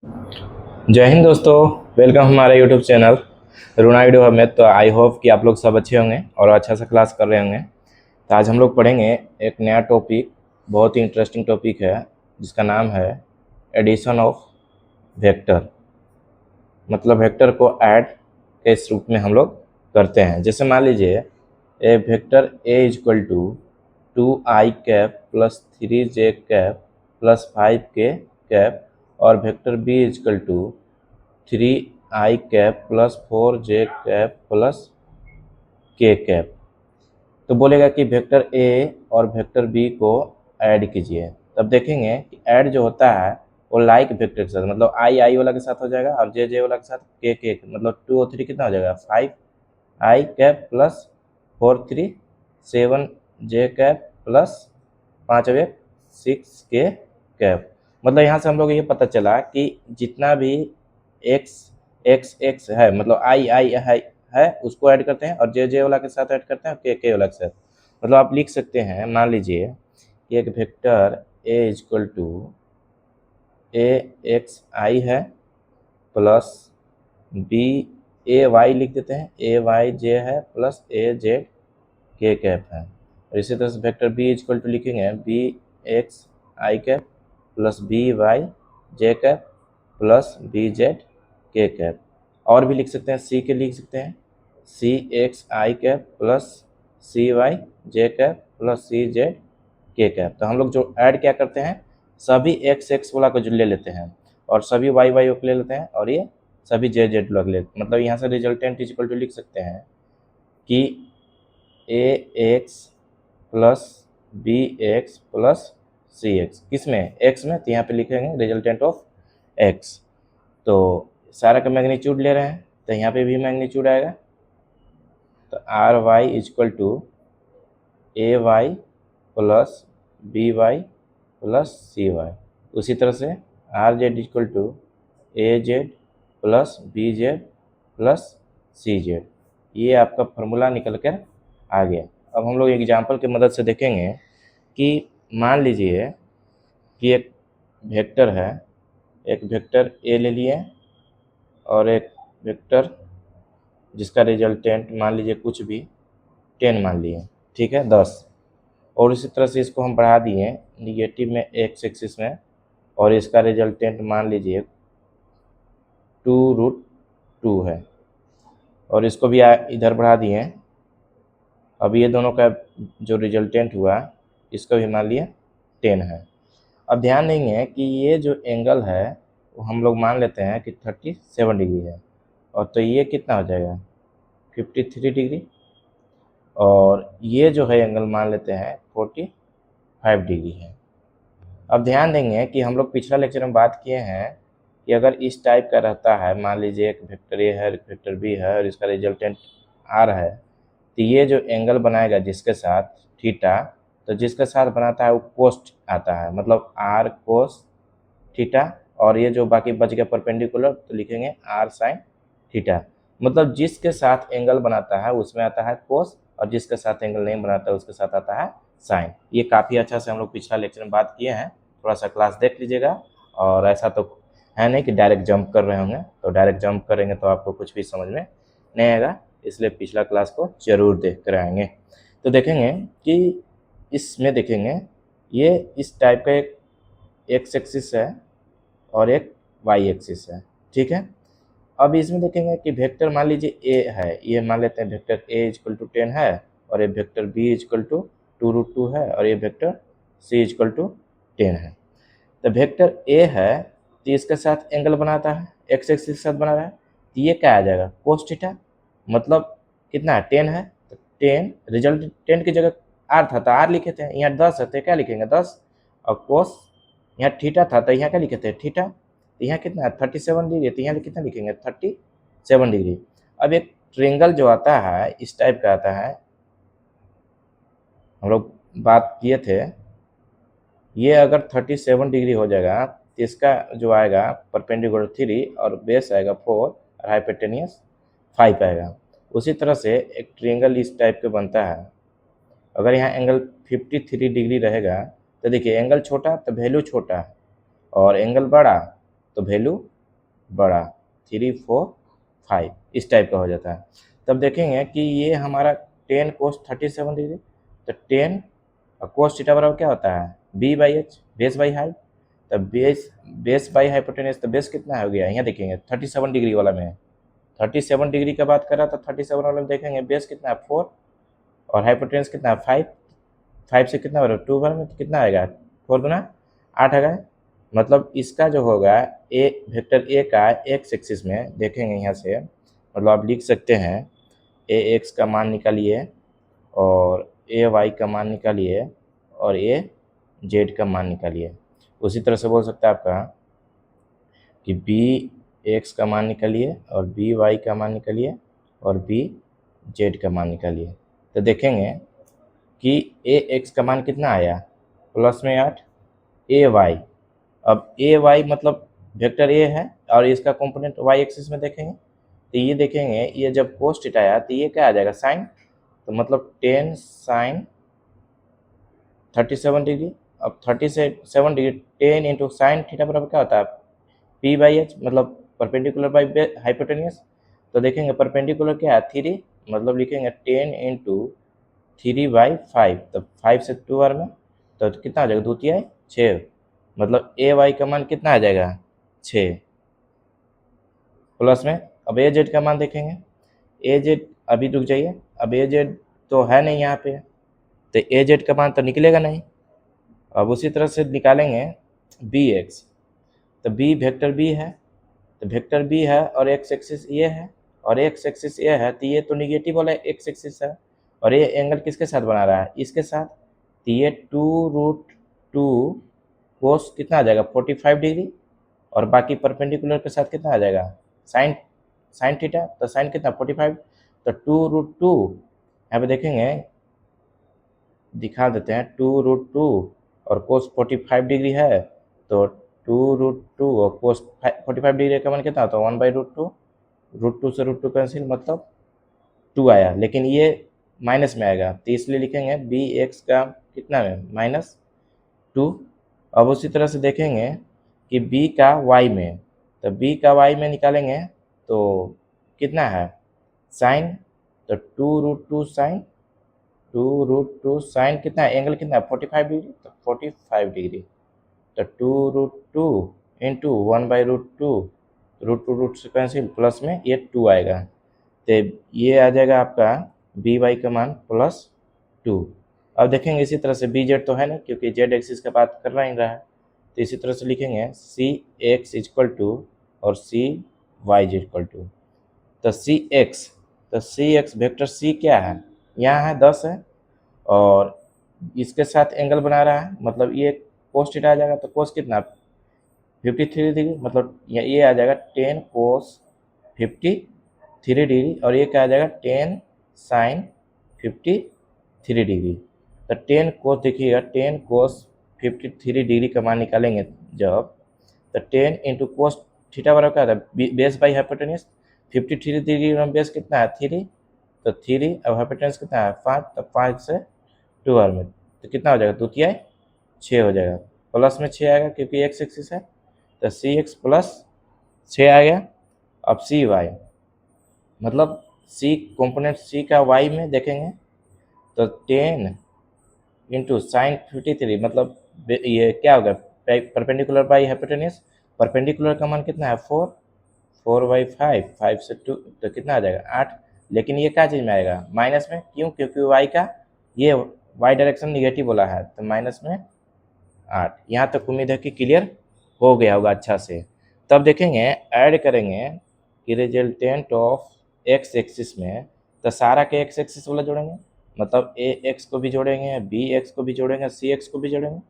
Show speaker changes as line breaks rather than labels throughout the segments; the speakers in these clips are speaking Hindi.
जय हिंद दोस्तों। वेलकम हमारे यूट्यूब चैनल रुना वीडियो हब में। तो आई होप कि आप लोग सब अच्छे होंगे और अच्छा सा क्लास कर रहे होंगे। तो आज हम लोग पढ़ेंगे एक नया टॉपिक, बहुत ही इंटरेस्टिंग टॉपिक है जिसका नाम है एडिशन ऑफ वेक्टर। मतलब वेक्टर को ऐड के इस रूप में हम लोग करते हैं। जैसे मान लीजिए a vector A is equal to 2i cap plus 3j cap plus 5k cap और vector B is equal to 3i cap plus 4j cap plus k cap. तो बोलेगा कि वेक्टर ए और वेक्टर बी को ऐड कीजिए। तब देखेंगे कि ऐड जो होता है वो लाइक वेक्टर के साथ, मतलब आई वाला के साथ हो जाएगा और जे वाला के साथ के मतलब 2 और 3 कितना हो जाएगा 5i cap plus 4 3 7j cap plus 5 और 6k कैप। मतलब यहाँ से हम लोग ये पता चला कि जितना भी एक्स एक्स एक्स है, मतलब आई है उसको ऐड करते हैं और जे वाला के साथ ऐड करते हैं और के वाला के साथ। मतलब आप लिख सकते हैं, मान लीजिए कि एक vector A is equal to A X I है प्लस बी ए वाई लिख देते हैं, ए वाई जे है प्लस ए जेड के कैप है। और इसी तरह से वेक्टर बी इजक्वल टू लिखेंगे B x I cap plus B Y J cap plus B Z के कैप। और भी लिख सकते हैं, सी के लिख सकते हैं सी x I cap plus C Y J cap plus C Z के कैप। तो हम लोग जो ऐड क्या करते हैं, सभी एक्स एक्स वाला को जो ले लेते हैं और सभी वाई वाई को ले लेते हैं और ये सभी जे जेड वाला ले लेते हैं। मतलब यहाँ से रिजल्टेंट इजक्वल टू लिख सकते हैं कि A X plus B X plus C X, किस में एक्स में, तो यहाँ पे लिखेंगे रिजल्टेंट ऑफ एक्स। तो सारा का मैग्नीट्यूड ले रहे हैं तो यहाँ पे भी मैग्नीट्यूड आएगा। तो R Y is equal to A Y plus B Y plus C Y. उसी तरह से R Z is equal to A Z plus B Z plus C Z. ये आपका फार्मूला निकल कर आ गया। अब हम लोग एग्जाम्पल की मदद से देखेंगे कि मान लीजिए कि एक वेक्टर है, एक वेक्टर ए ले लिए और एक वेक्टर जिसका रिजल्टेंट मान लीजिए कुछ भी 10 मान लिए, ठीक है 10। और इसी तरह से इसको हम बढ़ा दिए निगेटिव में एक्स एक्सिस में और इसका रिजल्टेंट मान लीजिए 2√2 है और इसको भी इधर बढ़ा दिए। अब ये दोनों का जो रिजल्टेंट हुआ इसका भी मान लिए 10 है। अब ध्यान देंगे कि ये जो एंगल है वो हम लोग मान लेते हैं कि 37 डिग्री है और तो ये कितना हो जाएगा 53 डिग्री और ये जो है एंगल मान लेते हैं 45 डिग्री है। अब ध्यान देंगे कि हम लोग पिछला लेक्चर में बात किए हैं कि अगर इस टाइप का रहता है, मान लीजिए एक वेक्टर ए है एक वेक्टर बी है और इसका रिजल्टेंट आर है, तो ये जो एंगल बनाएगा जिसके साथ थीटा, तो जिसके साथ बनाता है वो कोस्ट आता है, मतलब आर कोस थीटा। और ये जो बाकी बच गया परपेंडिकुलर तो लिखेंगे आर साइन थीटा। मतलब जिसके साथ एंगल बनाता है उसमें आता है कोस और जिसके साथ एंगल नहीं बनाता है उसके साथ आता है साइन। ये काफ़ी अच्छा से हम लोग पिछला लेक्चर में बात किए हैं, थोड़ा सा क्लास देख लीजिएगा। और ऐसा तो है नहीं कि डायरेक्ट जंप कर रहे होंगे, तो डायरेक्ट जंप करेंगे तो आपको कुछ भी समझ में नहीं आएगा, इसलिए पिछला क्लास को जरूर देख कर आएंगे। तो देखेंगे कि इसमें देखेंगे ये इस टाइप का एक एक्स एक्सिस है और एक वाई एक्सिस है, ठीक है। अब इसमें देखेंगे कि वेक्टर मान लीजिए ए है, ये मान लेते हैं वेक्टर ए इजक्वल टू 10 है और ये वेक्टर बी इजक्वल टू 2√2 है और ये वेक्टर सी इजक्वल टू 10 है। तो वेक्टर ए है तो इसके साथ एंगल बनाता है, एक्स एक्सिस के साथ बना रहा है, तो ये क्या आ जाएगा कोस थीटा। मतलब कितना है 10 है तो 10 रिजल्ट 10 की जगह आर था तो आर लिखे थे, यहाँ 10 है तो क्या लिखेंगे 10 और कोस यहाँ थीटा था तो यहाँ क्या लिखे थे थीटा। तो यहाँ कितना है 37 डिग्री, तो यहाँ कितना लिखेंगे 37 डिग्री। अब एक ट्रेंगल जो आता है इस टाइप का आता है, हम लोग बात किए थे, ये अगर 37 डिग्री हो जाएगा तो इसका जो आएगा परपेंडिकुलर 3 और बेस आएगा 4 और हाइपोटेनियस 5 आएगा। उसी तरह से एक ट्रेंगल इस टाइप का बनता है। अगर यहाँ एंगल 53 डिग्री रहेगा तो देखिए एंगल छोटा तो वैल्यू छोटा है और एंगल बड़ा तो वैल्यू बड़ा 3 4 5 इस टाइप का हो जाता है। तब देखेंगे कि ये हमारा 10 cos 37 डिग्री, तो 10 cos थीटा बराबर क्या होता है b by H, base by height. तब बेस बाई हाइपोटेनस, तो बेस कितना हो गया यहाँ देखेंगे 37 डिग्री वाला में, 37 डिग्री का बात करा तो 37 वाला में देखेंगे बेस कितना है 4 और हाइपोटेनस कितना है 5, 5 से कितना बराबर 2 बार में, तो कितना आएगा 4 गुना 8 आएगा। मतलब इसका जो होगा ए वेक्टर ए का एक्स एक्सिस में देखेंगे यहाँ से, मतलब आप लिख सकते हैं ए एक्स का मान निकालिए और ए वाई का मान निकालिए और ए जेड का मान निकालिए। उसी तरह से बोल सकते हैं आपका कि बी एक्स का मान निकालिए और बी वाई का मान निकालिए और बी जेड का मान निकालिए। तो देखेंगे कि ए एक्स का मान कितना आया प्लस में 8, ए वाई, अब ए वाई मतलब वेक्टर ए है और इसका कंपोनेंट वाई एक्सिस में देखेंगे, तो ये देखेंगे ये जब कोस थीटा आया तो ये क्या आ जाएगा साइन, तो मतलब 10 साइन 37 डिग्री। अब 37 डिग्री 10 इंटू साइन थीटा बराबर क्या होता है पी बाई एच, मतलब परपेंडिकुलर बाई हाइपोटेनियस। तो देखेंगे परपेंडिकुलर क्या है 3, मतलब लिखेंगे 10 इंटू 3 बाई 5, तो 5 से 2 बार में, तो कितना आ जाएगा 2 तिहाई 6, मतलब ए वाई का मान कितना आ जाएगा 6 प्लस में। अब ए जेड का मान देखेंगे, ए जेड अभी रुक जाइए, अब ए जेड तो है नहीं यहाँ पे, तो ए जेड का मान तो निकलेगा नहीं। अब उसी तरह से निकालेंगे बी एक्स, तो बी वेक्टर बी है, तो वेक्टर बी है और एक्स एक्सिस ये है और एक्स एक्सिस ये है, तो ये तो निगेटिव वाला एक्स एक्सिस है और ये एंगल किसके साथ बना रहा है इसके साथ, तो ये 2√2 कोस कितना आ जाएगा 45 डिग्री और बाकी परपेंडिकुलर के साथ कितना आ जाएगा साइन साइन थीटा, तो साइन कितना 45, तो 2√2 यहाँ पे देखेंगे दिखा देते हैं 2√2 और कोस 45 डिग्री है, तो 2√2 और कोस 45 डिग्री का मान कितना होता है 1/√2, √2 से √2 कैंसिल मतलब 2 आया, लेकिन ये माइनस में आएगा तो इसलिए लिखेंगे बी एक्स का कितना में -2। अब उसी तरह से देखेंगे कि b का y में, तो b का y में निकालेंगे तो कितना है साइन, तो 2√2 साइन 2√2 साइन कितना है एंगल कितना है 45 डिग्री, तो 45 डिग्री, तो 2√2 इंटू 1/√2, √2 से कैंसिल प्लस में ये 2 आएगा, तो ये आ जाएगा आपका बी वाई का मान +2। अब देखेंगे इसी तरह से बी जेड तो है ना क्योंकि जेड एक्सिस का बात कर रहा ही रहा है, तो इसी तरह से लिखेंगे सी एक्स इक्वल टू और सी वाई इक्वल टू, तो सी एक्स वेक्टर सी क्या है यहाँ है 10 है और इसके साथ एंगल बना रहा है, मतलब ये कोस थीटा आ जाएगा, तो कोस कितना 53 डिग्री, मतलब ये आ जाएगा 10 कोस 53 डिग्री और ये क्या आ जाएगा 10 साइन 53 डिग्री। तो 10 कोस देखिएगा 10 कोस 53 डिग्री का मान निकालेंगे जब, तो 10 इंटू कोस थीटा बराबर क्या था बेस बाई हाइपोटेनस, 53 डिग्री में बेस कितना है 3, तो 3 अब हाइपोटेनस कितना है 5, तो 5 से 2 बार में, तो कितना हो जाएगा 2 तिहाई 6 हो जाएगा, प्लस में 6 आएगा क्योंकि एक्स एक्सिस है, तो सी एक्स प्लस 6 आ गया। अब सी वाई मतलब सी कंपोनेंट सी का वाई में देखेंगे तो 10 इंटू साइन 53 मतलब ये क्या होगा परपेंडिकुलर बाई हाइपोटेनस, परपेंडिकुलर का मान कितना है 4/5, 5 से 2 तो कितना आ जाएगा 8, लेकिन ये क्या चीज़ में आएगा माइनस में, क्यों क्योंकि वाई का ये वाई डायरेक्शन निगेटिव वाला है, तो माइनस में 8। यहाँ तक उम्मीद है कि क्लियर हो गया होगा अच्छा से। तब देखेंगे ऐड करेंगे कि रिजल्टेंट ऑफ एक्स एक्सिस में, तो सारा के एक्स एक्सिस वाला जोड़ेंगे, मतलब ए एक्स को भी जोड़ेंगे बी एक्स को भी जोड़ेंगे सी एक्स को भी जोड़ेंगे,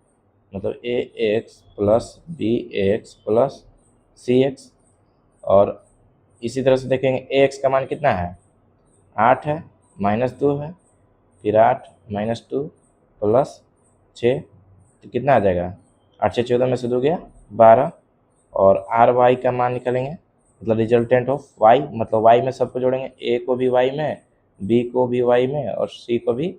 मतलब A X plus B X plus C X. और इसी तरह से देखेंगे ए एक्स का मान कितना है 8 है -2 है, फिर 8 -2 प्लस 6, तो कितना आ जाएगा 8 से 14 में से 2 गया 12, और आर वाई का मान निकालेंगे, मतलब रिजल्टेंट ऑफ वाई, मतलब वाई में सबको जोड़ेंगे ए को भी वाई में, बी को भी वाई में और सी को भी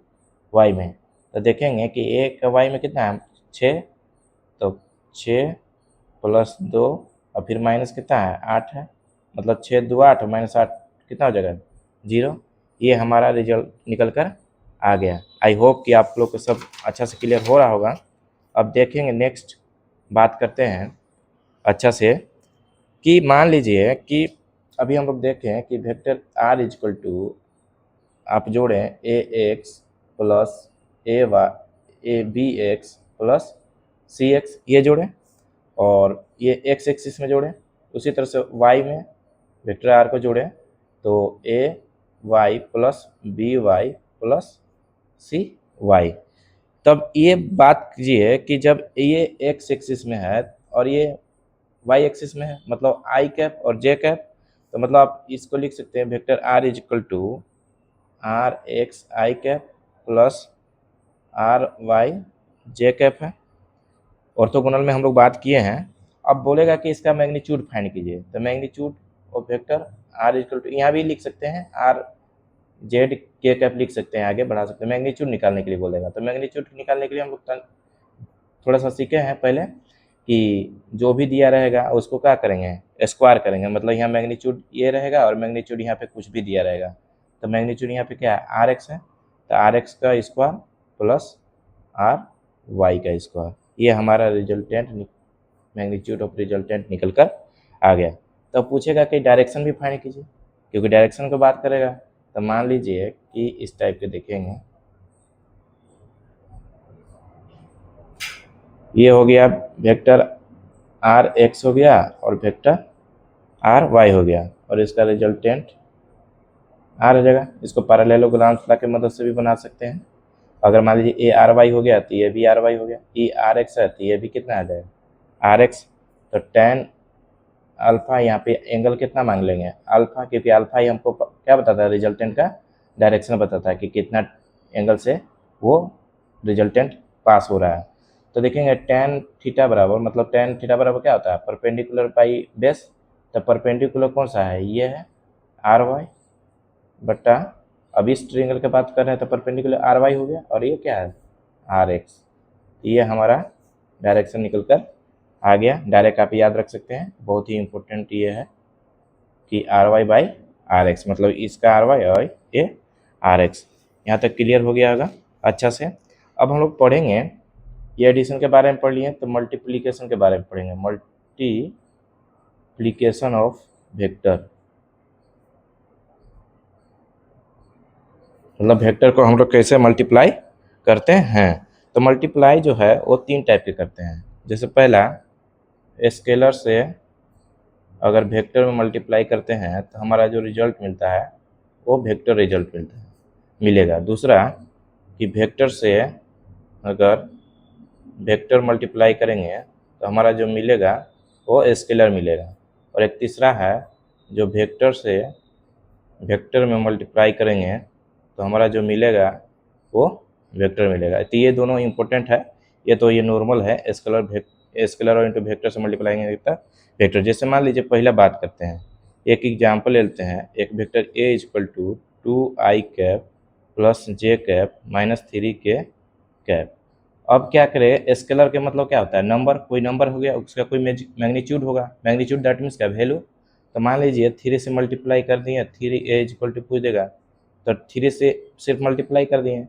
वाई में, तो देखेंगे कि ए का वाई में कितना है 6, तो 6 + 2 और फिर माइनस कितना है 8 है, मतलब 6 2 8 माइनस 8 कितना हो जाएगा 0। ये हमारा रिजल्ट निकल कर आ गया। आई होप कि आप लोग को सब अच्छा से क्लियर हो रहा होगा। अब देखेंगे नेक्स्ट बात करते हैं अच्छा से कि मान लीजिए कि अभी हम लोग देखें कि वेक्टर r इक्वल टू आप जोड़ें A X plus A B X plus C X, ये जोड़ें और ये एक्स एक्सिस में जोड़ें। उसी तरह से y में वेक्टर r को जोड़ें तो A Y plus B Y plus C Y. तब ये बात कीजिए कि जब ये एक्स एक्सिस में है और ये वाई एक्सिस में है, मतलब आई कैप और जे कैप, तो मतलब आप इसको लिख सकते हैं vector R is equal to R X I cap plus R Y J cap है। ऑर्थोगोनल में हम लोग बात किए हैं। अब बोलेगा कि इसका मैग्नीट्यूड फाइंड कीजिए, तो magnitude of vector R equal to यहाँ भी लिख सकते हैं आर जेड के कैप लिख सकते हैं, आगे बढ़ा सकते हैं। मैग्नीट्यूड निकालने के लिए बोलेगा, तो मैग्नीट्यूड निकालने के लिए हम लोग थोड़ा सा सीखे हैं पहले कि जो भी दिया रहेगा उसको क्या करेंगे स्क्वायर करेंगे, मतलब यहाँ मैग्नीट्यूड ये रहेगा और मैग्नीट्यूड यहाँ पे कुछ भी दिया रहेगा। तो मैग्नीट्यूड यहाँ पे क्या है आर एक्स है, तो आर एक्स का स्क्वायर प्लस आर वाई का स्क्वायर, ये हमारा रिजल्टेंट मैग्नीट्यूड ऑफ रिजल्टेंट निकल कर आ गया। तो पूछेगा कि डायरेक्शन भी फाइंड कीजिए, क्योंकि डायरेक्शन की बात करेगा। तो मान लीजिए कि इस टाइप के देखेंगे, ये हो गया वेक्टर आर एक्स हो गया और वेक्टर आर वाई हो गया और इसका रिजल्टेंट आर हो जाएगा। इसको पैरेललोग्राम की मदद से भी बना सकते हैं। अगर मान लीजिए ए आर वाई हो गया तो ये भी आर वाई हो गया, ई आर एक्स है तो ये भी कितना आ जाएगा आर एक्स। तो टेन अल्फा यहाँ पे एंगल कितना मांग लेंगे अल्फा, क्योंकि अल्फा ही हमको क्या बताता है रिजल्टेंट का डायरेक्शन बताता है कि कितना एंगल से वो रिजल्टेंट पास हो रहा है। तो देखेंगे टेन थीटा बराबर, मतलब टेन थीटा बराबर क्या होता है परपेंडिकुलर बाई बेस। तो परपेंडिकुलर कौन सा है ये है आर वाई बट्टा, अब इस ट्रायंगल की बात कर रहे हैं तो परपेंडिकुलर आर वाई हो गया और ये क्या है आर एक्स। ये हमारा डायरेक्शन निकल कर आ गया। डायरेक्ट आप याद रख सकते हैं, बहुत ही इंपॉर्टेंट ये है कि R Y by R X, मतलब इसका आर वाई और ये आर एक्स। यहाँ तक क्लियर हो गया होगा अच्छा से। अब हम लोग पढ़ेंगे, ये एडिशन के बारे में पढ़ लिए तो मल्टीप्लिकेशन के बारे में पढ़ेंगे, मल्टीप्लिकेशन ऑफ वेक्टर। मतलब वेक्टर को हम लोग कैसे मल्टीप्लाई करते हैं। तो मल्टीप्लाई जो है वो तीन टाइप के करते हैं। जैसे पहला स्केलर से अगर वेक्टर में मल्टीप्लाई करते हैं तो हमारा जो रिजल्ट मिलता है वो वेक्टर रिजल्ट मिलेगा। दूसरा कि वेक्टर से अगर वेक्टर मल्टीप्लाई करेंगे तो हमारा जो मिलेगा वो स्केलर मिलेगा। और एक तीसरा है जो वेक्टर से वेक्टर में मल्टीप्लाई करेंगे तो हमारा जो मिलेगा वो वेक्टर मिलेगा। तो ये दोनों इम्पोर्टेंट है। ये तो ये नॉर्मल है स्केलर और इंटू वेक्टर से मल्टीप्लाई करता वेक्टर। जैसे मान लीजिए पहला बात करते हैं, एक एग्जाम्पल लेते हैं। एक vector A equal to 2i cap plus J cap minus 3k cap. अब क्या करें स्केलर के मतलब क्या होता है नंबर, कोई नंबर हो गया उसका कोई मैग्नीट्यूड होगा, मैग्नीट्यूड दैट मीन्स क्या वैल्यू। तो मान लीजिए 3 से मल्टीप्लाई कर दिए 3a इक्वल टू पूछ देगा तो 3 से सिर्फ मल्टीप्लाई कर दिए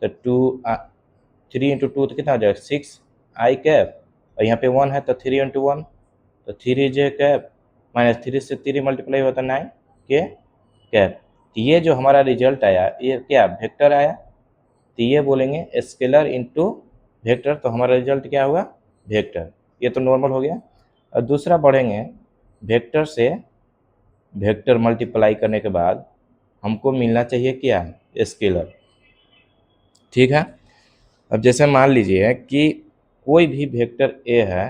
तो 3 इंटू टू तो कितना हो जाएगा 6i कैप और यहाँ पे 1 है तो 3 इंटू 1 तो 3j कैप माइनस 3 से 3 मल्टीप्लाई होता 9k कैप। तो ये जो हमारा रिजल्ट आया ये क्या वेक्टर आया, तो ये बोलेंगे स्केलर इंटू वेक्टर, तो हमारा रिजल्ट क्या हुआ वेक्टर। ये तो नॉर्मल हो गया। और दूसरा बढ़ेंगे वेक्टर से वेक्टर मल्टीप्लाई करने के बाद हमको मिलना चाहिए क्या स्केलर, ठीक है। अब जैसे मान लीजिए कि कोई भी वेक्टर ए है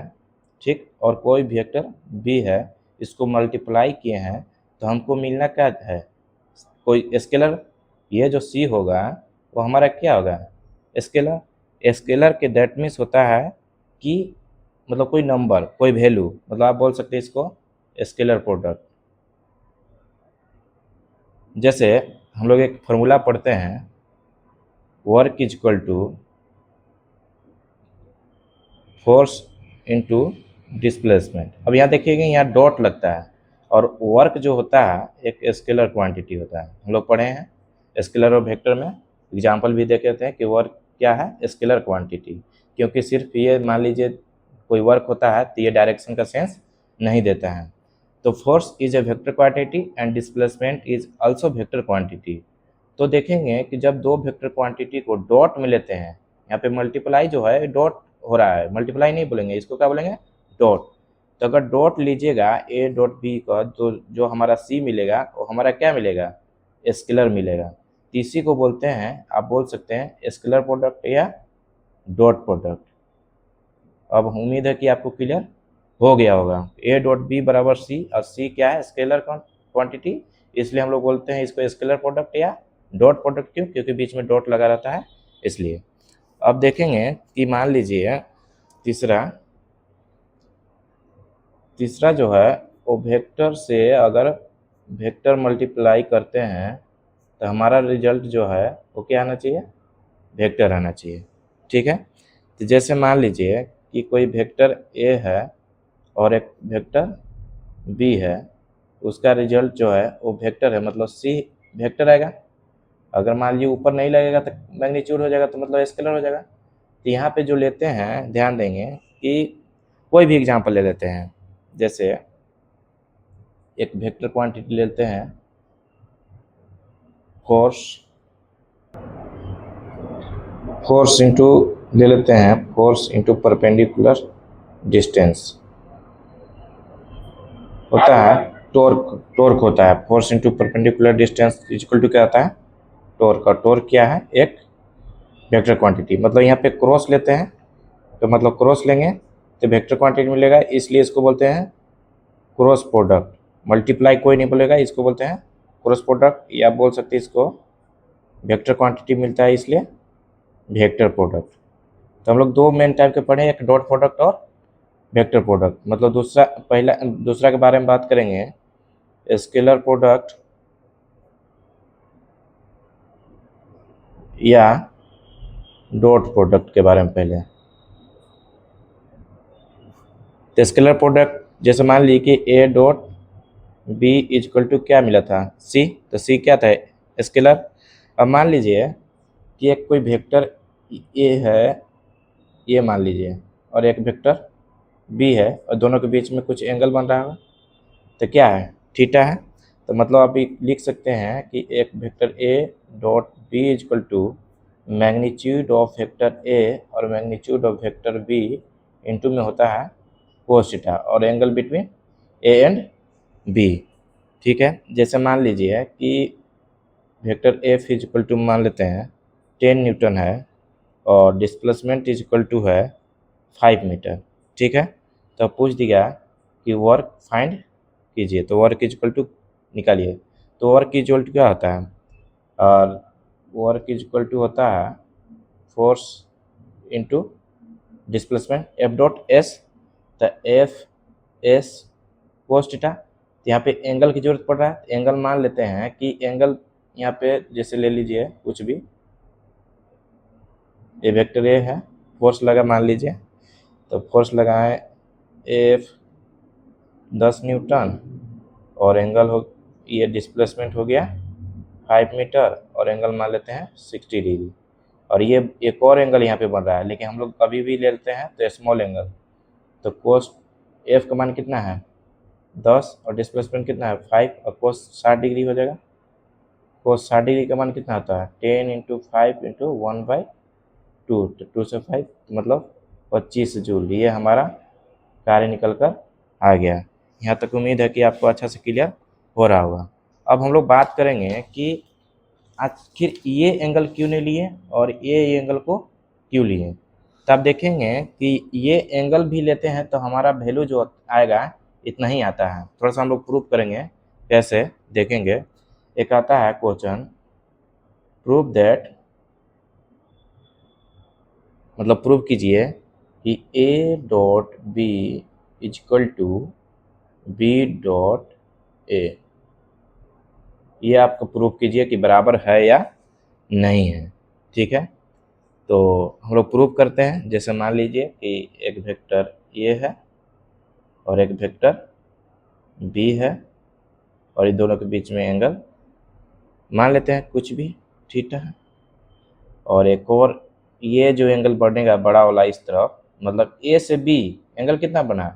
ठीक और कोई वेक्टर बी है, इसको मल्टीप्लाई किए हैं तो हमको मिलना क्या है कोई स्केलर। ये जो सी होगा वो हमारा क्या होगा स्केलर। स्केलर के दैट मीन्स होता है कि मतलब कोई नंबर कोई वैल्यू, मतलब आप बोल सकते हैं इसको स्केलर प्रोडक्ट। जैसे हम लोग एक फॉर्मूला पढ़ते हैं work is equal to force into displacement. अब यहाँ देखिएगा यहाँ डॉट लगता है, और वर्क जो होता है एक स्केलर क्वांटिटी होता है। हम लोग पढ़े हैं स्केलर और वेक्टर में, एग्जाम्पल भी देखे थे कि वर्क क्या है, स्केलर क्वांटिटी। क्योंकि सिर्फ ये मान लीजिए कोई वर्क होता है तो ये डायरेक्शन का सेंस नहीं देता है। तो force is a vector quantity and displacement is also vector quantity. तो देखेंगे कि जब दो वेक्टर क्वांटिटी को डॉट में लेते हैं, यहाँ पे मल्टीप्लाई जो है डॉट हो रहा है, मल्टीप्लाई नहीं बोलेंगे, इसको क्या बोलेंगे, डॉट। तो अगर डॉट लीजिएगा ए डॉट बी का, तो जो हमारा सी मिलेगा वो हमारा क्या मिलेगा, स्केलर मिलेगा। तो इसी को बोलते हैं, आप बोल सकते हैं स्केलर प्रोडक्ट या डॉट प्रोडक्ट। अब उम्मीद है कि आपको क्लियर हो गया होगा। ए डॉट बी बराबर सी, और सी क्या है, स्केलर क्वांटिटी, इसलिए हम लोग बोलते हैं इसको स्केलर प्रोडक्ट या डॉट प्रोडक्ट। क्यों? क्योंकि बीच में डॉट लगा रहता है, इसलिए। अब देखेंगे कि मान लीजिए तीसरा जो है वो वेक्टर से अगर वेक्टर मल्टीप्लाई करते हैं तो हमारा रिजल्ट जो है वो क्या आना चाहिए, वेक्टर आना चाहिए। ठीक है, तो जैसे मान लीजिए कि कोई वेक्टर ए है और एक वेक्टर बी है, उसका रिजल्ट जो है वो वेक्टर है, मतलब सी वेक्टर आएगा। अगर मान लीजिए ऊपर नहीं लगेगा तो मैग्नीट्यूड हो जाएगा, तो मतलब स्केलर हो जाएगा। तो यहाँ पे जो लेते हैं, ध्यान देंगे कि कोई भी एग्जांपल ले लेते हैं। जैसे एक वेक्टर क्वांटिटी लेते हैं, फोर्स इंटू ले लेते हैं, फोर्स इंटू परपेंडिकुलर डिस्टेंस होता है, टॉर्क होता है। Force into perpendicular distance equal to क्या होता है, टॉर्क। और टॉर्क क्या है, एक वेक्टर क्वांटिटी। मतलब यहाँ पे क्रॉस लेते हैं, तो मतलब क्रॉस लेंगे तो वेक्टर क्वांटिटी मिलेगा, इसलिए इसको बोलते हैं क्रॉस प्रोडक्ट। मल्टीप्लाई कोई नहीं बोलेगा, इसको बोलते हैं क्रॉस प्रोडक्ट, या आप बोल सकते हैं इसको वेक्टर क्वांटिटी मिलता है इसलिए वेक्टर प्रोडक्ट। तो हम लोग दो मेन टाइप के पढ़े, एक डॉट प्रोडक्ट और वेक्टर प्रोडक्ट। मतलब दूसरा के बारे में बात करेंगे, स्केलर प्रोडक्ट या डॉट प्रोडक्ट के बारे में पहले। तो स्केलर प्रोडक्ट जैसे मान लीजिए कि A dot B is equal to क्या मिला था, सी। तो सी क्या था, स्केलर। अब मान लीजिए कि एक कोई वेक्टर ए है, ये मान लीजिए, और एक वेक्टर बी है, और दोनों के बीच में कुछ एंगल बन रहा है, तो क्या है, थीटा है। तो मतलब आप लिख सकते हैं कि एक vector A dot B is equal to magnitude of vector A और magnitude of vector B into में होता है कोस थीटा, और angle between A and B. ठीक है, जैसे मान लीजिए कि vector F is equal to मान लेते हैं 10 न्यूटन है, और डिस्प्लेसमेंट इज इक्वल टू है 5 मीटर। ठीक है, तो पूछ दिया कि वर्क फाइंड कीजिए, तो वर्क इज इक्वल टू निकालिए। तो वर्क इज इक्वल टू क्या होता है, और वर्क इज इक्वल टू होता है force into displacement F dot S. तो एफ एस कोस थीटा। यहाँ पे एंगल की जरूरत पड़ रहा है, एंगल मान लेते हैं कि एंगल यहाँ पे जैसे ले लीजिए कुछ भी, ये वेक्टर ए है, फोर्स लगा मान लीजिए, तो फोर्स लगाएं एफ 10 न्यूटन, और एंगल हो, ये डिस्प्लेसमेंट हो गया 5 मीटर, और एंगल मान लेते हैं 60 डिग्री। और ये एक और एंगल यहाँ पे बन रहा है, लेकिन हम लोग कभी भी ले लेते हैं तो स्मॉल एंगल। तो कोस एफ का मान कितना है 10, और डिस्प्लेसमेंट कितना है 5, और कोस 60 डिग्री हो जाएगा। कोस 60 डिग्री का मान कितना होता है 10 इंटू 5 इंटू 1/2, तो 2 से 5 मतलब 25 जूल। ये हमारा कार्य निकल कर आ गया। यहाँ तक उम्मीद है कि आपको अच्छा से क्लियर हो रहा होगा। अब हम लोग बात करेंगे कि आखिर ये एंगल क्यों नहीं लिए और ये एंगल को क्यों लिए। तो आप देखेंगे कि ये एंगल भी लेते हैं तो हमारा वैल्यू जो आएगा इतना ही आता है। थोड़ा सा हम लोग प्रूफ करेंगे, कैसे देखेंगे। एक आता है क्वेश्चन, प्रूफ दैट, मतलब प्रूफ कीजिए कि A dot B is equal to B dot A. ये आपको प्रूफ कीजिए कि बराबर है या नहीं है। ठीक है, तो हम लोग प्रूफ करते हैं। जैसे मान लीजिए कि एक वेक्टर ये है और एक वेक्टर बी है और इन दोनों के बीच में एंगल मान लेते हैं कुछ भी थीटा है। और एक और ये जो एंगल बढ़ेगा बड़ा वाला इस तरफ, मतलब ए से बी एंगल कितना बना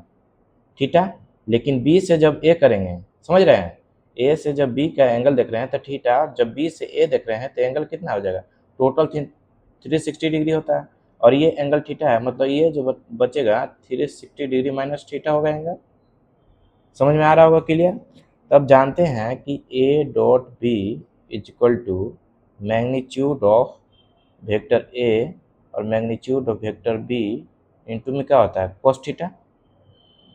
थीटा, लेकिन बी से जब ए करेंगे, समझ रहे हैं, ए से जब बी का एंगल देख रहे हैं तो थीटा, जब बी से ए देख रहे हैं तो एंगल कितना हो जाएगा, टोटल 360 डिग्री होता है। और ये एंगल थीटा है, मतलब ये जो बचेगा 360 डिग्री माइनस थीटा होगा एंगल। समझ में आ रहा होगा क्लियर। तब जानते हैं कि A dot B is equal to magnitude of vector A और magnitude of vector B into में क्या होता है कोस थीटा,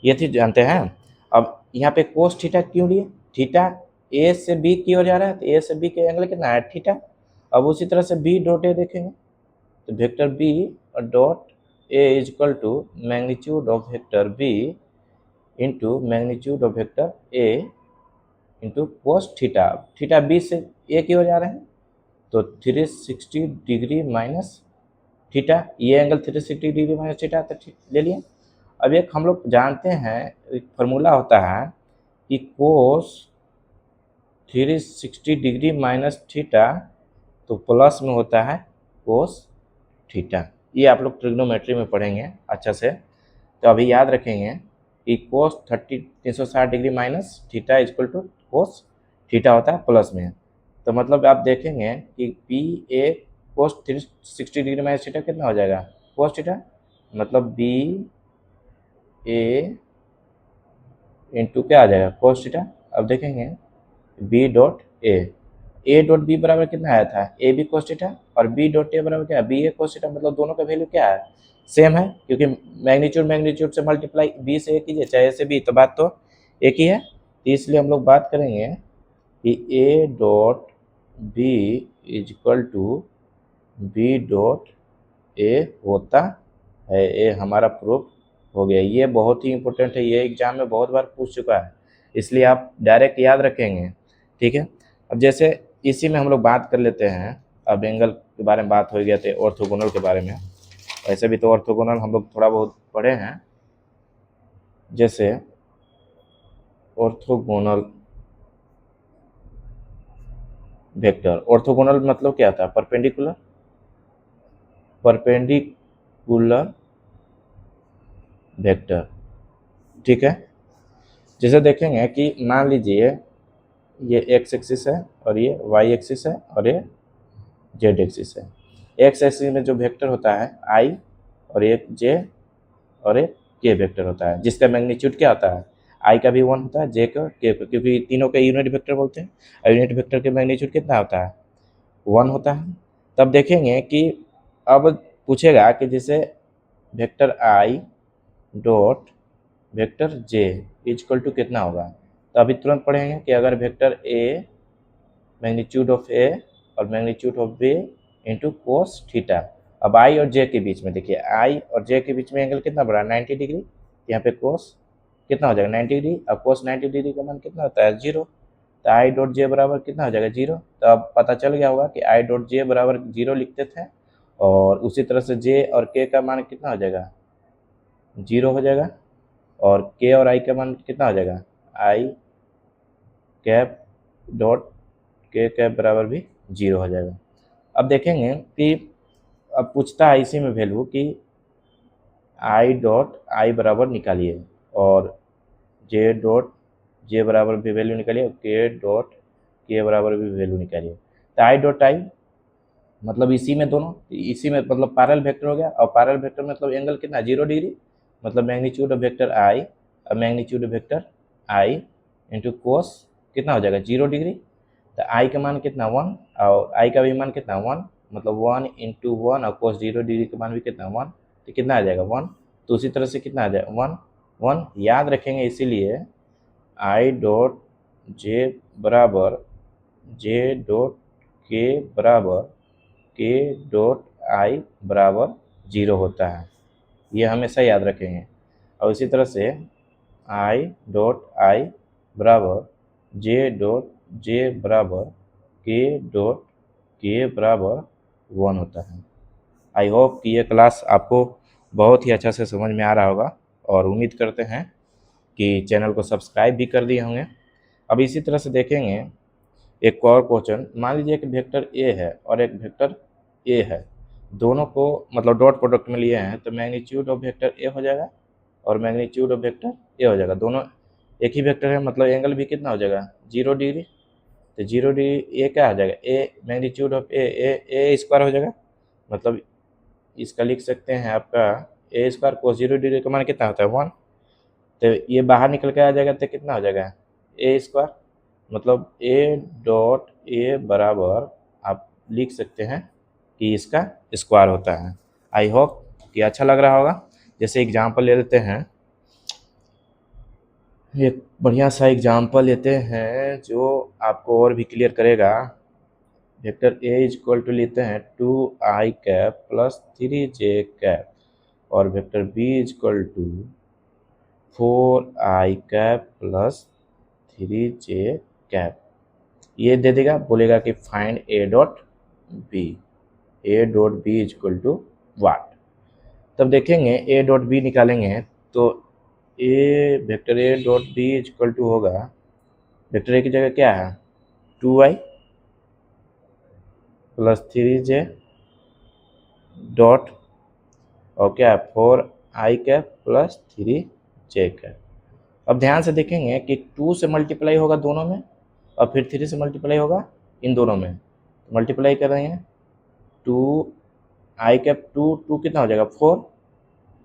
ये चीज जानते हैं। अब यहाँ पे कोस थीटा क्यों लिए, थीटा ए से बी की ओर जा रहा है तो ए से बी के एंगल कितना है थीटा। अब उसी तरह से बी डॉट ए देखेंगे तो वेक्टर बी और dot A is equal to magnitude of vector B into magnitude of vector A into cos theta. Theta B से ए की ओर जा रहे हैं तो 360 डिग्री माइनस थीटा, ये एंगल 360 डिग्री माइनस थीटा तो ले लिए। अब एक हम लोग जानते हैं एक फार्मूला होता है कि कोस 360 डिग्री माइनस थीटा तो प्लस में होता है कोस थीटा। ये आप लोग ट्रिग्नोमेट्री में पढ़ेंगे अच्छा से, तो अभी याद रखेंगे कि cos 360 degree minus theta is equal to cos theta होता है प्लस में। तो मतलब आप देखेंगे कि P A cos 360 degree minus theta कितना हो जाएगा कोस थीटा, मतलब बी ए इंटू क्या आ जाएगा कोस थीटा। अब देखेंगे B dot A dot B बराबर कितना आया था ए बी कोस थीटा और बी डॉट ए बराबर क्या है बी ए कोस थीटा, मतलब दोनों का वैल्यू क्या है सेम है, क्योंकि मैग्नीट्यूड से मल्टीप्लाई बी से ए कीजिए चाहे ए से बी, तो बात तो एक ही है। तो इसलिए हम लोग बात करेंगे कि A dot B is equal to B dot A होता है। ए हमारा प्रूफ हो गया। ये बहुत ही इंपॉर्टेंट है, ये एग्जाम में बहुत बार पूछ चुका है, इसलिए आप डायरेक्ट याद रखेंगे, ठीक है। अब जैसे इसी में हम लोग बात कर लेते हैं, अब एंगल के बारे में बात हो गया तो ऑर्थोगोनल के बारे में। वैसे भी तो ऑर्थोगोनल हम लोग थोड़ा बहुत पढ़े हैं, जैसे ऑर्थोगोनल वेक्टर, ऑर्थोगोनल मतलब क्या था परपेंडिकुलर वेक्टर, ठीक है। जैसे देखेंगे कि मान लीजिए ये एक्स एक्सिस है और ये वाई एक्सिस है और ये जेड एक्सिस है। एक्स एक्सिस में जो वेक्टर होता है आई और एक जे और एक के वेक्टर होता है, जिसका मैग्नीट्यूड क्या होता है आई का भी 1 होता है जे का के का, क्योंकि तीनों का यूनिट वेक्टर बोलते हैं और यूनिट वेक्टर के मैग्नीट्यूड कितना होता है 1 होता है। तब देखेंगे कि अब पूछेगा कि जैसे vector I dot vector J equal to कितना होगा, तो अभी तुरंत पढ़ेंगे कि अगर vector A magnitude of A और magnitude of B into cos theta. अब आई और जे के बीच में देखिए आई और जे के बीच में एंगल कितना बड़ा 90 डिग्री, यहाँ पे कोस कितना हो जाएगा 90 डिग्री। अब कोस 90 डिग्री का मान कितना होता है 0, तो आई डॉट जे बराबर कितना हो जाएगा 0। तो अब पता चल गया होगा कि आई डॉट जे बराबर 0 लिखते थे, और उसी तरह से जे और के का मान कितना हो जाएगा 0 हो जाएगा, और के और आई का मान कितना हो जाएगा आई कैप डॉट के कैप बराबर भी 0 हो जाएगा। अब देखेंगे कि अब पूछता है इसी में वैल्यू कि आई डॉट आई बराबर निकालिए और जे डॉट जे बराबर भी वैल्यू निकालिए और के डॉट के बराबर भी वैल्यू निकालिए। तो आई डॉट आई मतलब इसी में दोनों, इसी में मतलब पैरेलल वेक्टर हो गया, और पैरेलल वेक्टर मतलब एंगल कितना 0 डिग्री, मतलब मैग्नीट्यूड ऑफ वेक्टर आई और magnitude of vector I into cos कितना हो जाएगा 0 डिग्री। तो आई का मान कितना 1 और आई का भी मान कितना 1, मतलब 1 इंटू 1 और कोस 0 डिग्री का मान भी कितना 1, तो कितना आ जाएगा 1। तो उसी तरह से कितना आ जाएगा 1 1 याद रखेंगे, इसीलिए आई डॉट जे बराबर जे डॉट के बराबर के डॉट आई बराबर 0 होता है, ये हमेशा याद रखेंगे। और इसी तरह से आई डॉट आई बराबर जे डॉट जे बराबर के डॉट के बराबर 1 होता है। आई होप कि ये क्लास आपको बहुत ही अच्छा से समझ में आ रहा होगा, और उम्मीद करते हैं कि चैनल को सब्सक्राइब भी कर दिए होंगे। अब इसी तरह से देखेंगे एक और क्वेश्चन। मान लीजिए कि वेक्टर ए है और एक वेक्टर ए है, दोनों को मतलब डॉट प्रोडक्ट में लिए हैं, तो मैग्नीट्यूड ऑफ वेक्टर ए हो जाएगा और मैग्नीट्यूड ऑफ वेक्टर ए हो जाएगा। दोनों एक ही वेक्टर है, मतलब एंगल भी कितना हो जाएगा 0 डिग्री। तो 0 डिग्री ए क्या हो जाएगा, ए मैग्नीट्यूड ऑफ ए स्क्वायर हो जाएगा। मतलब इसका लिख सकते हैं आपका ए स्क्वायर को 0 डिग्री का मान कितना होता है 1। तो ये बाहर निकल के आ जाएगा तो कितना हो जाएगा ए स्क्वायर। मतलब ए डॉट ए बराबर आप लिख सकते हैं कि इसका स्क्वायर होता है। आई होप कि अच्छा लग रहा होगा। जैसे एग्जांपल ले लेते हैं, एक बढ़िया सा एग्जांपल लेते हैं जो आपको और भी क्लियर करेगा। Vector A is equal to लेते हैं 2i cap plus 3j cap और vector B is equal to 4i cap plus 3j cap. ये दे देगा, बोलेगा कि find A dot B is equal to what. तब देखेंगे ए डॉट बी निकालेंगे तो vector A dot B is equal to होगा, वेक्टर ए की जगह क्या है 2i प्लस 3j डॉट और क्या है 4i cap plus 3j cap. अब ध्यान से देखेंगे कि 2 से मल्टीप्लाई होगा दोनों में और फिर 3 से मल्टीप्लाई होगा इन दोनों में। मल्टीप्लाई कर रहे हैं 2i कैप 2 कितना हो जाएगा 4,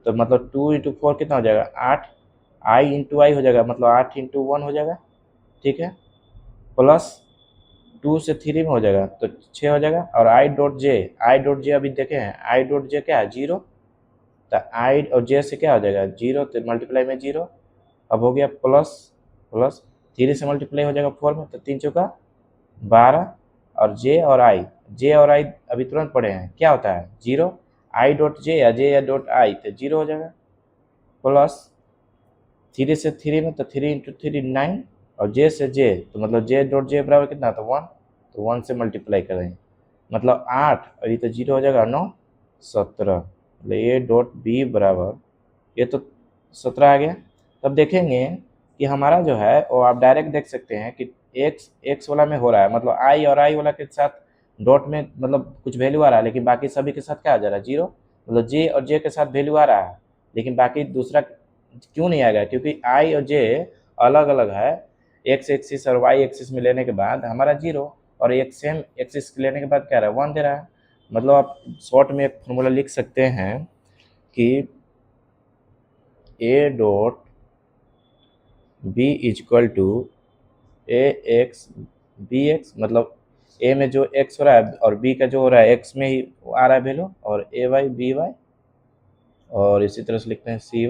तो मतलब 2 इंटू 4 कितना हो जाएगा 8, i इंटू आई हो जाएगा मतलब 8 इंटू 1 हो जाएगा, ठीक है। प्लस 2 से 3 में हो जाएगा तो 6 हो जाएगा और आई डॉट जे अभी देखे हैं आई डॉट जे क्या है 0, तो आई और जे से क्या हो जाएगा 0, तो मल्टीप्लाई में 0। अब हो गया प्लस 3 से मल्टीप्लाई हो जाएगा 4 में, तो 3 चौका 12 और जे और आई अभी तुरंत पढ़े हैं क्या होता है 0, आई डॉट जे या डॉट आई तो 0 हो जाएगा। प्लस 3 से 3 में तो 3 इंटू 3 9 और जे से जे तो मतलब जे डॉट जे बराबर कितना था 1, तो 1 से मल्टीप्लाई करेंगे मतलब 8 और ये तो 0 हो जाएगा 9 17, मतलब ए डॉट बी बराबर ये तो 17 आ गया। तब देखेंगे कि हमारा जो है वो आप डायरेक्ट देख सकते हैं कि एक्स वाला में हो रहा है, मतलब आई और आई वाला के साथ डॉट में मतलब कुछ वैल्यू आ रहा है, लेकिन बाकी सभी के साथ क्या आ जा रहा है 0, मतलब जे और जे के साथ वैल्यू आ रहा है लेकिन बाकी दूसरा क्यों नहीं आएगा, क्योंकि आई और जे अलग अलग है। एक्स एक्सिस और वाई एक्सिस में लेने के बाद हमारा 0 और एक सेम एक्सिस लेने के बाद क्या रहा है 1 दे रहा है। मतलब आप शॉर्ट में एक फॉर्मूला लिख सकते हैं कि A dot B is equal to A X B X, मतलब ए में जो एक्स हो रहा है और बी का जो हो रहा है एक्स में ही आ रहा है वैल्यू, और ए वाई बी वाई, और इसी तरह से लिखते हैं सी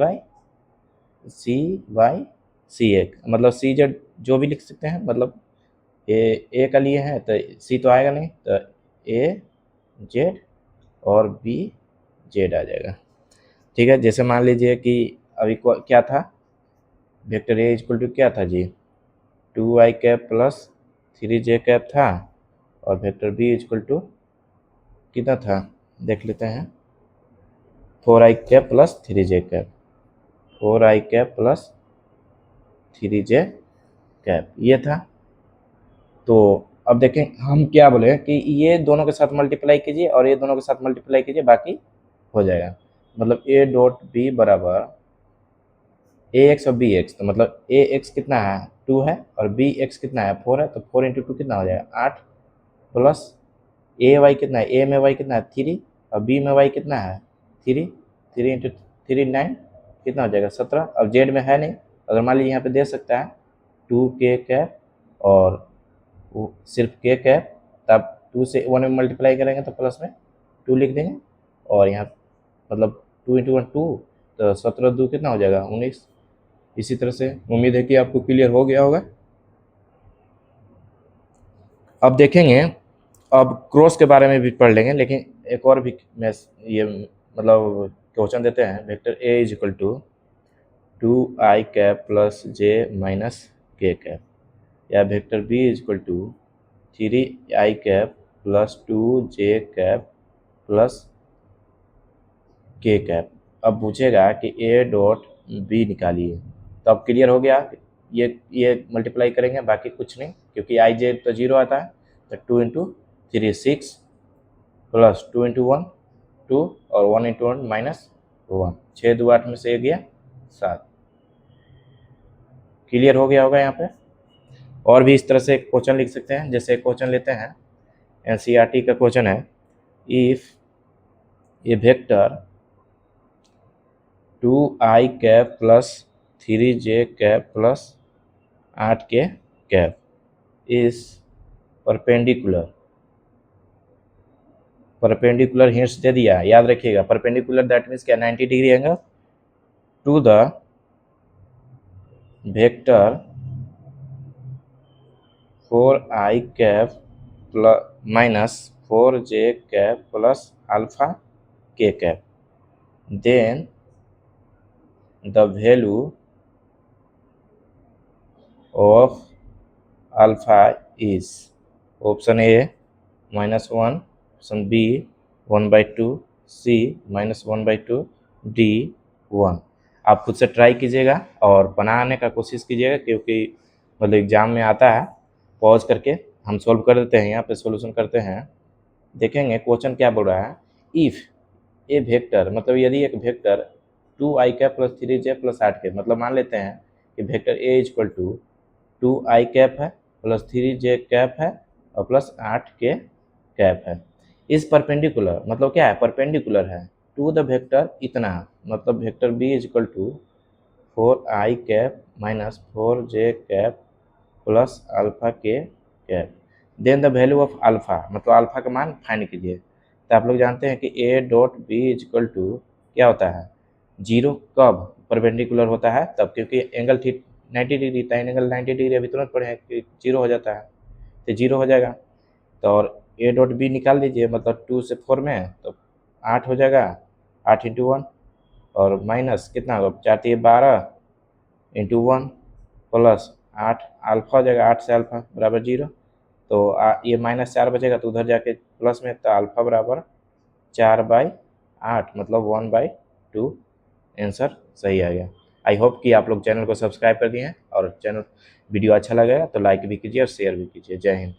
वाई सी एक, मतलब सी जेड जो भी लिख सकते हैं। मतलब ए का लिए हैं तो सी तो आएगा नहीं, तो ए जेड और बी जेड आ जाएगा, ठीक है। जैसे मान लीजिए कि अभी क्या था वेक्टर ए इक्वल टू क्या था जी 2i cap plus 3j cap था और वेक्टर बी इक्वल टू कितना था देख लेते हैं 4i cap plus 3j cap 4i cap plus 3j cap ये था। तो अब देखें हम क्या बोले कि ये दोनों के साथ मल्टीप्लाई कीजिए और ये दोनों के साथ मल्टीप्लाई कीजिए बाकी हो जाएगा। मतलब ए डॉट बी बराबर ए एक्स और बी एक्स, तो मतलब ए एक्स कितना है 2 है और बी एक्स कितना है 4 है, तो 4 इंटू 2 कितना हो जाएगा 8, प्लस ए वाई कितना है ए में वाई कितना है 3 और बी में वाई कितना है 3 इंटू 3 9 कितना हो जाएगा 17। अब जेड में है नहीं, अगर मान लीजिए यहाँ पे दे सकता है 2k कैप और वो सिर्फ के कैप, तब 2 से 1 में मल्टीप्लाई करेंगे तो प्लस में 2 लिख देंगे और यहाँ मतलब 2 इंटू 1 2, तो 17 2 कितना हो जाएगा 19। इसी तरह से उम्मीद है कि आपको क्लियर हो गया होगा। अब देखेंगे, अब क्रॉस के बारे में भी पढ़ लेंगे, लेकिन एक और भी मैं ये मतलब क्वेश्चन देते हैं vector A is equal to 2i cap plus J minus K cap, या vector B is equal to 3i cap plus 2j cap plus K cap. अब पूछेगा कि ए डॉट बी निकालिए, तो अब क्लियर हो गया, ये मल्टीप्लाई करेंगे, बाकी कुछ नहीं, क्योंकि आई जे तो 0 आता है, तो 2 इंटू 3 6 प्लस 2 इंटू 1 2 और 1 इंटू 1 माइनस 1, 6 2 8 में से 1 गया 7। क्लियर हो गया होगा यहाँ पे। और भी इस तरह से क्वेश्चन लिख सकते हैं, जैसे क्वेश्चन लेते हैं, एनसीईआरटी का क्वेश्चन है, if a vector 2i cap plus 3j cap plus 8k cap is perpendicular hints दे दिया, याद रखिएगा। परपेंडिकुलर दैट मीन्स क्या, 90 degree angle to the vector 4i cap minus 4j cap plus alpha k cap, then the value of alpha is, option A -1, option B 1/2, C -1/2, D 1। आप खुद से ट्राई कीजिएगा और बनाने का कोशिश कीजिएगा, क्योंकि मतलब एग्जाम में आता है। पॉज करके हम सॉल्व कर देते हैं, यहाँ पे सॉल्यूशन करते हैं, देखेंगे क्वेश्चन क्या बोल रहा है। इफ़ ए वेक्टर, मतलब यदि एक vector 2i cap plus 3j plus 8k, मतलब मान लेते हैं कि vector A equal to 2i cap है प्लस 3j कैप है और प्लस 8k कैप है, इस परपेंडिकुलर, मतलब क्या है, परपेंडिकुलर है टू द वेक्टर इतना, मतलब vector B is equal to 4i cap minus 4j cap plus alpha K cap, then the value of alpha, मतलब अल्फा का मान फाइंड कीजिए। तो आप लोग जानते हैं कि A dot B is equal to क्या होता है, 0 कब परपेंडिकुलर होता है तब, क्योंकि एंगल 90 डिग्री था, एंगल 90 डिग्री अभी तुरंत पढ़े कि 0 हो जाता है, तो 0 हो जाएगा। तो और ए डॉट बी निकाल दीजिए, मतलब 2 से 4 में है तो 8 हो जाएगा, 8 इंटू 1 और माइनस कितना होगा, 4 3 12 इंटू 1 प्लस 8 अल्फा हो जाएगा, 8 से अल्फा बराबर 0, तो ये -4 बचेगा तो उधर जाके प्लस में, तो अल्फा बराबर 4/8, मतलब 1/2। आंसर सही आ गया। आई होप कि आप लोग चैनल को सब्सक्राइब कर दिए हैं, और चैनल वीडियो अच्छा लगेगा तो लाइक भी कीजिए और शेयर भी कीजिए। जय हिंद।